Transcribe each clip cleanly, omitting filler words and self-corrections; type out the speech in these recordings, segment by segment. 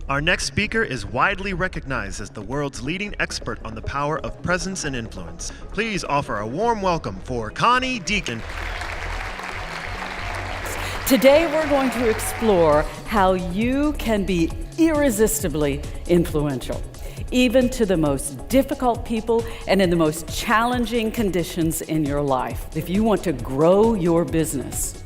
Our next speaker is widely recognized as the world's leading expert on the power of presence and influence. Please offer a warm welcome for Connie Dieken. Today we're going to explore how you can be irresistibly influential, even to the most difficult people and in the most challenging conditions in your life. If you want to grow your business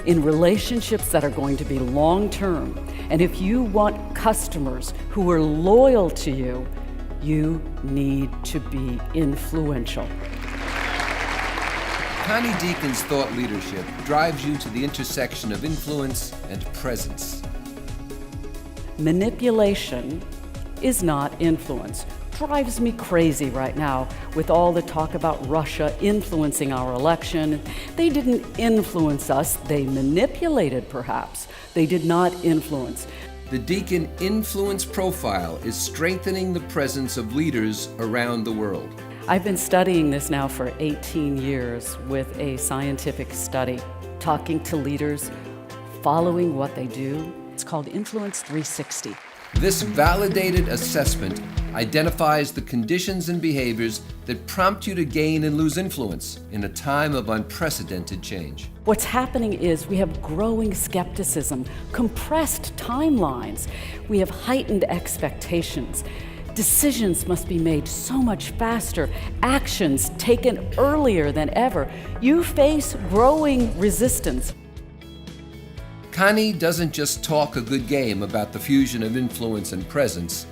in relationships that are going to be long-term, and if you want customers who are loyal to you, you need to be influential. Connie Dieken's thought leadership drives you to the intersection of influence and presence. Manipulation is not influence. Drives me crazy right now with all the talk about Russia influencing our election. They didn't influence us, they manipulated perhaps. They did not influence. The Dieken Influence Profile is strengthening the presence of leaders around the world. I've been studying this now for 18 years with a scientific study, talking to leaders, following what they do. It's called Influence 360. This validated assessment identifies the conditions and behaviors that prompt you to gain and lose influence in a time of unprecedented change. What's happening is we have growing skepticism, compressed timelines, we have heightened expectations. Decisions must be made so much faster, actions taken earlier than ever. You face growing resistance. Connie doesn't just talk a good game about the fusion of influence and presence,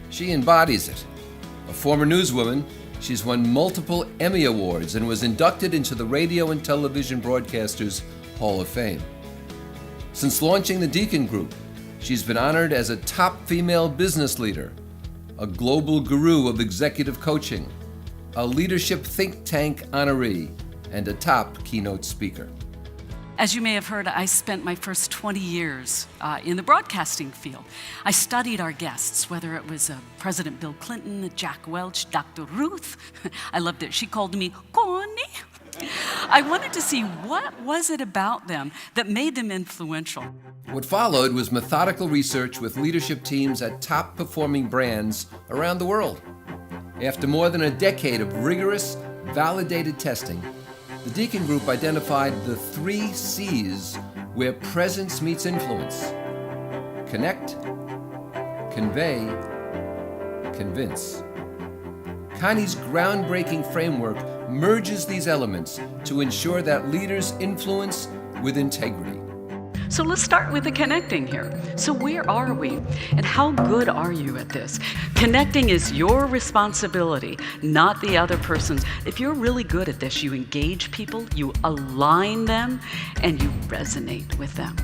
she embodies it. A former newswoman, she's won multiple Emmy Awards and was inducted into the Radio and Television Broadcasters Hall of Fame. Since launching the Dieken Group, she's been honored as a top female business leader, a global guru of executive coaching, a leadership think tank honoree, and a top keynote speaker. As you may have heard, I spent my first 20 years in the broadcasting field. I studied our guests, whether it was President Bill Clinton, Jack Welch, Dr. Ruth. I loved it. She called me Connie. I wanted to see what was it about them that made them influential. What followed was methodical research with leadership teams at top-performing brands around the world. After more than a decade of rigorous, validated testing, the Dieken Group identified the 3 C's where presence meets influence: connect, convey, convince. Connie's groundbreaking framework merges these elements to ensure that leaders influence with integrity. So let's start with the connecting here. So where are we? And how good are you at this? Connecting is your responsibility, not the other person's. If you're really good at this, you engage people, you align them, and you resonate with them.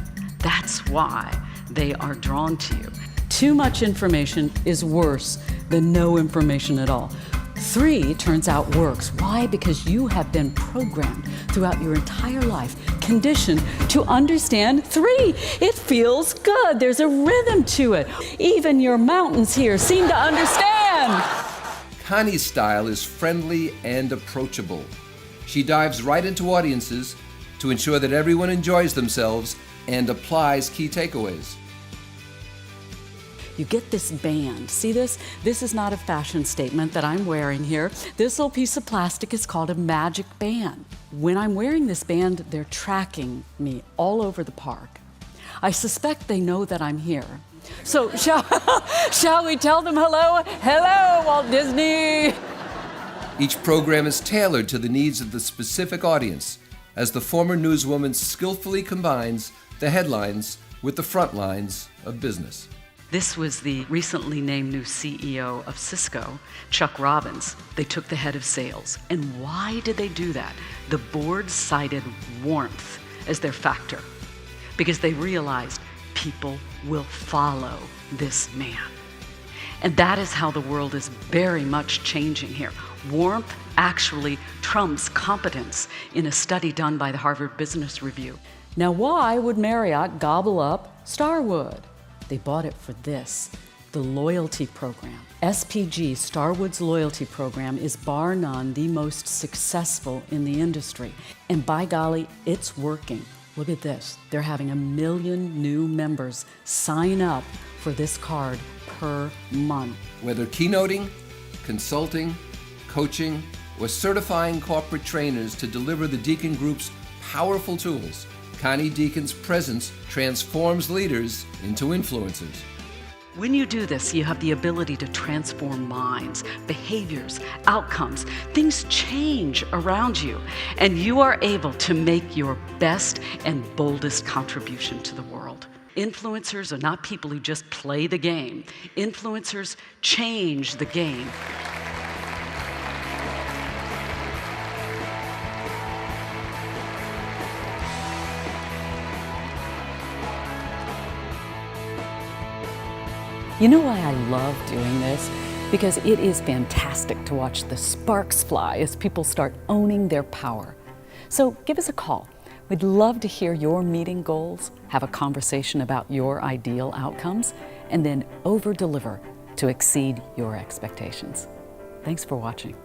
That's why they are drawn to you. Too much information is worse than no information at all. 3 turns out works. Why? Because you have been programmed throughout your entire life, conditioned to understand 3. It feels good. There's a rhythm to it. Even your mountains here seem to understand. Connie's style is friendly and approachable. She dives right into audiences to ensure that everyone enjoys themselves and applies key takeaways. You get this band. See this? This is not a fashion statement that I'm wearing here. This little piece of plastic is called a magic band. When I'm wearing this band, they're tracking me all over the park. I suspect they know that I'm here. So shall we tell them hello? Hello, Walt Disney! Each program is tailored to the needs of the specific audience, as the former newswoman skillfully combines the headlines with the front lines of business. This was the recently named new CEO of Cisco, Chuck Robbins. They took the head of sales. And why did they do that? The board cited warmth as their factor because they realized people will follow this man. And that is how the world is very much changing here. Warmth actually trumps competence in a study done by the Harvard Business Review. Now, why would Marriott gobble up Starwood? They bought it for this, the loyalty program. SPG, Starwood's loyalty program, is bar none the most successful in the industry. And by golly, it's working. Look at this. They're having 1 million new members sign up for this card per month. Whether keynoting, consulting, coaching, or certifying corporate trainers to deliver the Dieken Group's powerful tools, Connie Dieken's presence transforms leaders into influencers. When you do this, you have the ability to transform minds, behaviors, outcomes. Things change around you, and you are able to make your best and boldest contribution to the world. Influencers are not people who just play the game. Influencers change the game. You know why I love doing this? Because it is fantastic to watch the sparks fly as people start owning their power. So give us a call. We'd love to hear your meeting goals, have a conversation about your ideal outcomes, and then over-deliver to exceed your expectations. Thanks for watching.